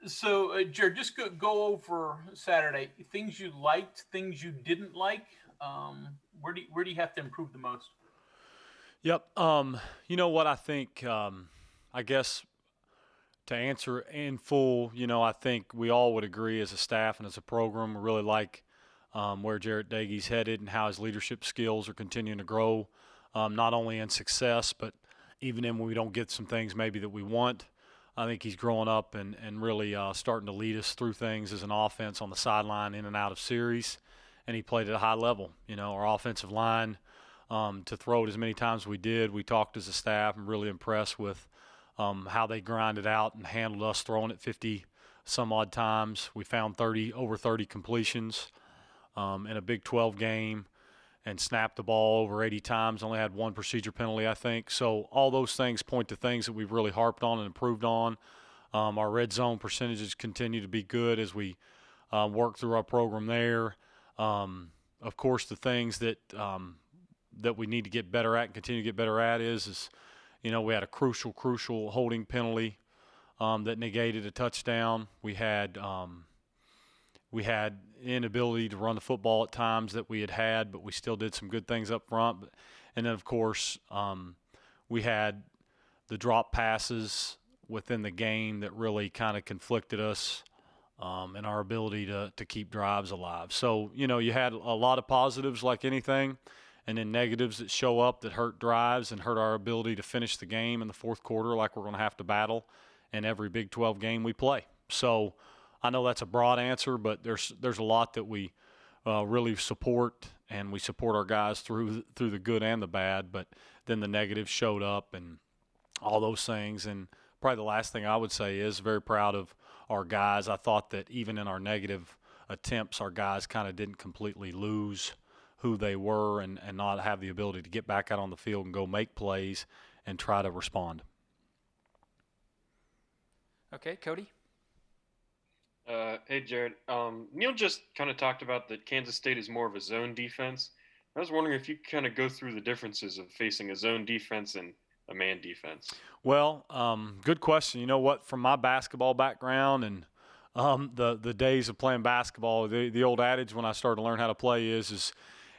So, Jared, just go over Saturday. Things you liked, things you didn't like. Where do you have to improve the most? Yep. You know what I think? I guess to answer in full, I think we all would agree as a staff and as a program, we really like where Jarrett Dagy's headed and how his leadership skills are continuing to grow, not only in success, but even in when we don't get some things maybe that we want. I think he's growing up and really starting to lead us through things as an offense on the sideline, in and out of series, and he played at a high level. Our offensive line, to throw it as many times as we did, we talked as a staff and really impressed with how they grinded out and handled us throwing it 50 some odd times. We found over 30 completions in a Big 12 game and snapped the ball over 80 times. Only had one procedure penalty, I think. So all those things point to things that we've really harped on and improved on. Our red zone percentages continue to be good as we work through our program there. Of course, the things that we need to get better at and continue to get better at is we had a crucial holding penalty that negated a touchdown. We had inability to run the football at times that we had, but we still did some good things up front. And then, of course, we had the drop passes within the game that really kind of conflicted us in our ability to keep drives alive. So, you had a lot of positives like anything, and then negatives that show up that hurt drives and hurt our ability to finish the game in the fourth quarter like we're going to have to battle in every Big 12 game we play. So I know that's a broad answer, but there's a lot that we really support, and we support our guys through the good and the bad, but then the negatives showed up and all those things. And probably the last thing I would say is very proud of our guys. I thought that even in our negative attempts, our guys kind of didn't completely lose who they were and not have the ability to get back out on the field and go make plays and try to respond. Okay, Cody. Hey, Jared. Neil just kind of talked about that Kansas State is more of a zone defense. I was wondering if you could kind of go through the differences of facing a zone defense and a man defense. Well, good question. You know what? From my basketball background and the days of playing basketball, the old adage when I started to learn how to play is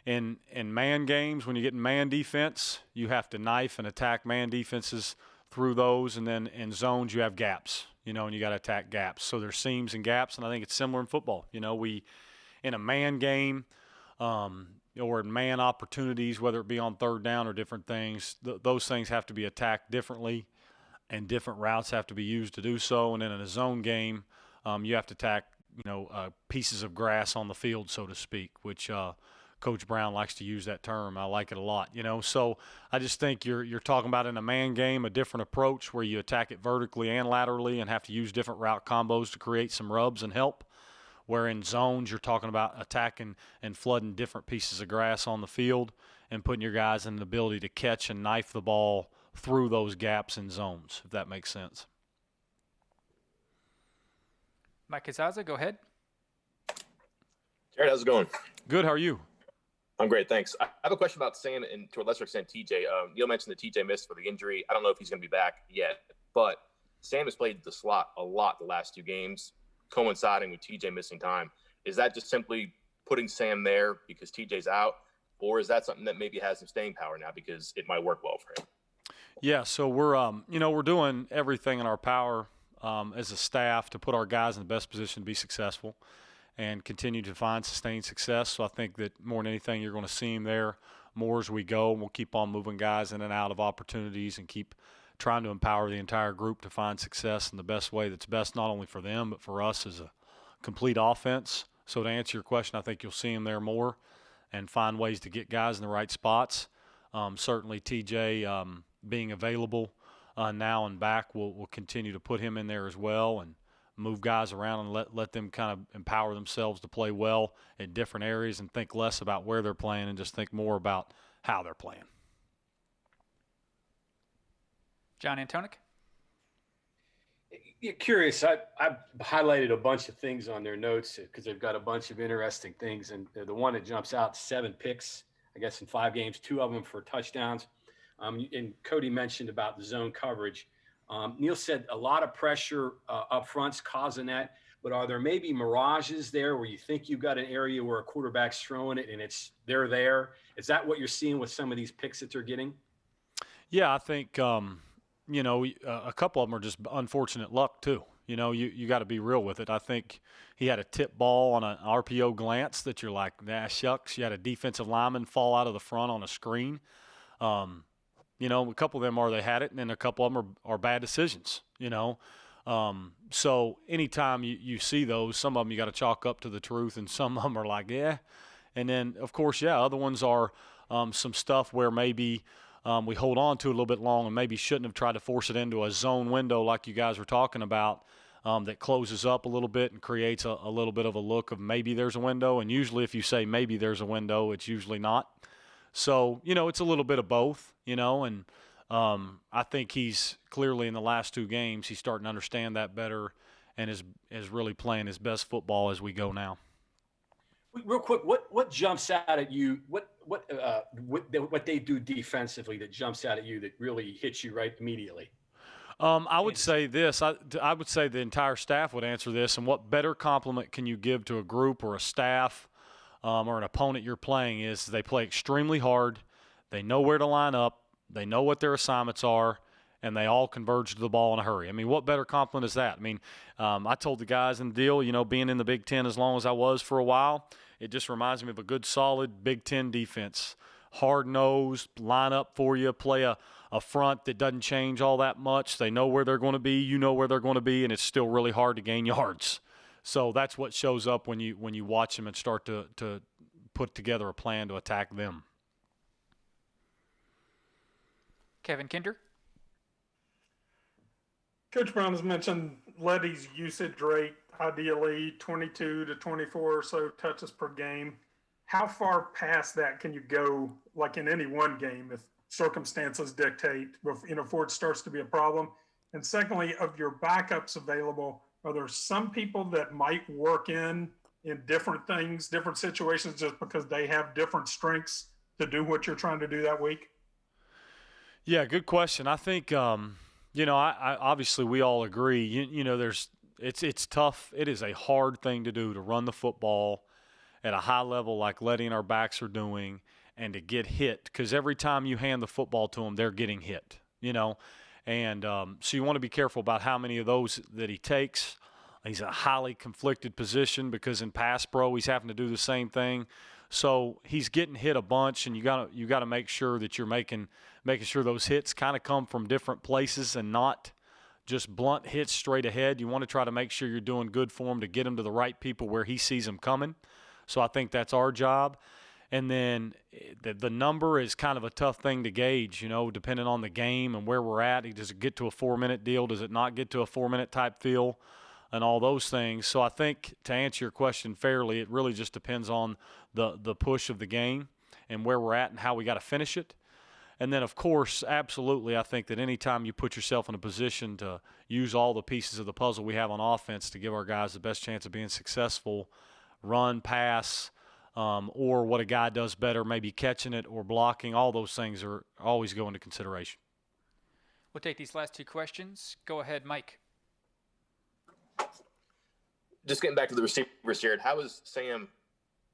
in man games, when you get in man defense, you have to knife and attack man defenses through those, and then in zones you have gaps, and you got to attack gaps. So there's seams and gaps, and I think it's similar in football. We in a man game or in man opportunities, whether it be on third down or different things, those things have to be attacked differently, and different routes have to be used to do so. And then in a zone game, you have to attack pieces of grass on the field, so to speak, which Coach Brown likes to use that term. I like it a lot, So I just think you're talking about in a man game a different approach where you attack it vertically and laterally and have to use different route combos to create some rubs and help. Where in zones you're talking about attacking and flooding different pieces of grass on the field and putting your guys in the ability to catch and knife the ball through those gaps in zones, if that makes sense. Mike Kazaza, go ahead. Jared, how's it going? Good. How are you? I'm great, thanks. I have a question about Sam and to a lesser extent TJ. Neil mentioned that TJ missed for the injury. I don't know if he's going to be back yet, but Sam has played the slot a lot the last two games, coinciding with TJ missing time. Is that just simply putting Sam there because TJ's out, or is that something that maybe has some staying power now because it might work well for him? Yeah, so we're doing everything in our power as a staff to put our guys in the best position to be successful and continue to find sustained success. So I think that more than anything, you're going to see him there more as we go. We'll keep on moving guys in and out of opportunities and keep trying to empower the entire group to find success in the best way that's best not only for them but for us as a complete offense. So to answer your question, I think you'll see him there more and find ways to get guys in the right spots. Certainly TJ being available now and back, we'll continue to put him in there as well and move guys around and let them kind of empower themselves to play well in different areas and think less about where they're playing and just think more about how they're playing. John Antonic? Yeah, curious. I've highlighted a bunch of things on their notes because they've got a bunch of interesting things. And the one that jumps out, 7 picks, I guess, in 5 games, 2 of them for touchdowns. And Cody mentioned about the zone coverage. Neil said a lot of pressure up front's causing that. But are there maybe mirages there where you think you've got an area where a quarterback's throwing it and they're there? Is that what you're seeing with some of these picks that they're getting? Yeah, I think a couple of them are just unfortunate luck too. You got to be real with it. I think he had a tip ball on an RPO glance that you're like, nah, shucks. You had a defensive lineman fall out of the front on a screen. A couple of them they had it, and then a couple of them are bad decisions. So anytime you see those, some of them you got to chalk up to the truth, and some of them are like, yeah. And then, of course, other ones are some stuff where maybe we hold on to a little bit long and maybe shouldn't have tried to force it into a zone window like you guys were talking about that closes up a little bit and creates a little bit of a look of maybe there's a window. And usually if you say maybe there's a window, it's usually not. So, it's a little bit of both, and I think he's clearly in the last two games, he's starting to understand that better and is really playing his best football as we go now. Real quick, what jumps out at you? What they do defensively that jumps out at you that really hits you right immediately? I would say this. I would say the entire staff would answer this. And what better compliment can you give to a group or a staff or an opponent you're playing is they play extremely hard. They know where to line up. They know what their assignments are, and they all converge to the ball in a hurry. I mean, what better compliment is that? I mean, I told the guys in the deal, being in the Big Ten as long as I was for a while, it just reminds me of a good, solid Big Ten defense. Hard-nosed, line up for you, play a front that doesn't change all that much. They know where they're going to be, you know where they're going to be, and it's still really hard to gain yards. So that's what shows up when you watch them and start to put together a plan to attack them. Kevin Kinder. Coach Brown has mentioned Letty's usage rate, ideally 22 to 24 or so touches per game. How far past that can you go, like in any one game, if circumstances dictate, before it starts to be a problem? And secondly, of your backups available, are there some people that might work in different things, different situations, just because they have different strengths to do what you're trying to do that week? Yeah, good question. I think, I obviously we all agree. It's tough. It is a hard thing to do to run the football at a high level like Letty and our backs are doing, and to get hit, because every time you hand the football to them, they're getting hit. And so you want to be careful about how many of those that he takes. He's in a highly conflicted position because in pass pro he's having to do the same thing. So he's getting hit a bunch, and you got to make sure that you're making sure those hits kind of come from different places and not just blunt hits straight ahead. You want to try to make sure you're doing good for him to get him to the right people where he sees them coming. So I think that's our job. And then the number is kind of a tough thing to gauge, depending on the game and where we're at. Does it get to a 4-minute deal? Does it not get to a 4-minute type feel? And all those things. So I think to answer your question fairly, it really just depends on the push of the game and where we're at and how we got to finish it. And then, of course, absolutely, I think that anytime you put yourself in a position to use all the pieces of the puzzle we have on offense to give our guys the best chance of being successful, run, pass, or what a guy does better, maybe catching it or blocking, all those things are always go into consideration. We'll take these last two questions. Go ahead, Mike. Just getting back to the receivers, Gerad, how is Sam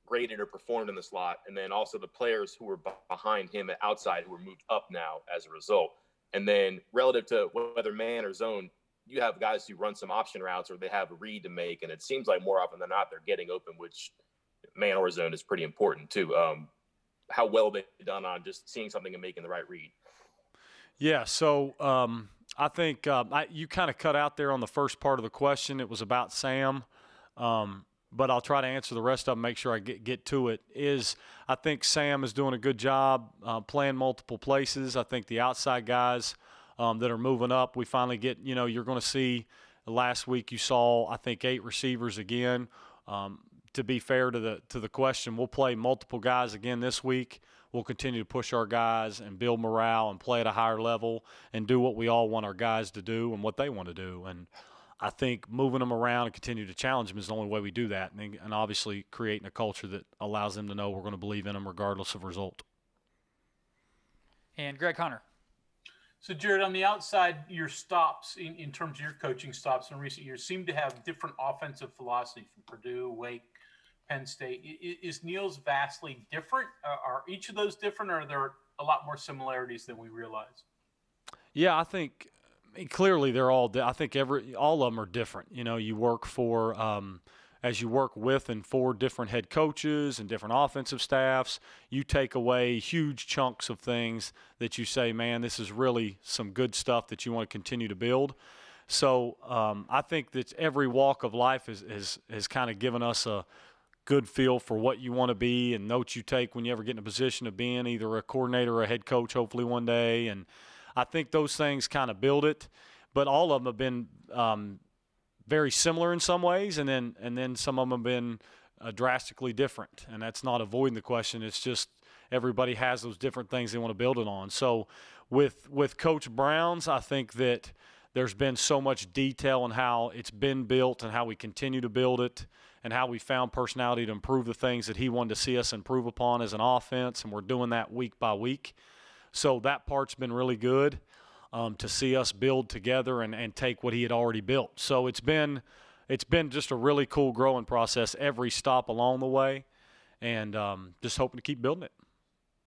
graded or performed in the slot? And then also the players who were behind him at outside who were moved up now as a result. And then relative to whether man or zone, you have guys who run some option routes or they have a read to make. And it seems like more often than not, they're getting open, which man or zone is pretty important too. How well they've done on just seeing something and making the right read. Yeah, so I think you kind of cut out there on the first part of the question. It was about Sam, but I'll try to answer the rest of them, make sure I get to it. I think Sam is doing a good job playing multiple places. I think the outside guys that are moving up, we finally get, you're going to see last week you saw, I think, 8 receivers again. To be fair to the question, we'll play multiple guys again this week. We'll continue to push our guys and build morale and play at a higher level and do what we all want our guys to do and what they want to do. And I think moving them around and continue to challenge them is the only way we do that. And obviously creating a culture that allows them to know we're going to believe in them regardless of result. And Greg Hunter. So, Jared, on the outside, your stops in terms of your coaching stops in recent years seem to have different offensive philosophy from Purdue, Wake, Penn State. Is Neil's vastly different? Are each of those different, or are there a lot more similarities than we realize? Yeah, clearly they're all. I think all of them are different. You know, you work for as you work with and for different head coaches and different offensive staffs, you take away huge chunks of things that you say, man, this is really some good stuff that you want to continue to build. So I think that every walk of life has kind of given us a good feel for what you want to be and notes you take when you ever get in a position of being either a coordinator or a head coach, hopefully one day. And I think those things kind of build it. But all of them have been very similar in some ways, and then some of them have been drastically different. And that's not avoiding the question. It's just everybody has those different things they want to build it on. So with Coach Brown's, I think that there's been so much detail in how it's been built and how we continue to build it and how we found personality to improve the things that he wanted to see us improve upon as an offense, and we're doing that week by week. So that part's been really good to see us build together and take what he had already built. So it's been just a really cool growing process every stop along the way, and just hoping to keep building it.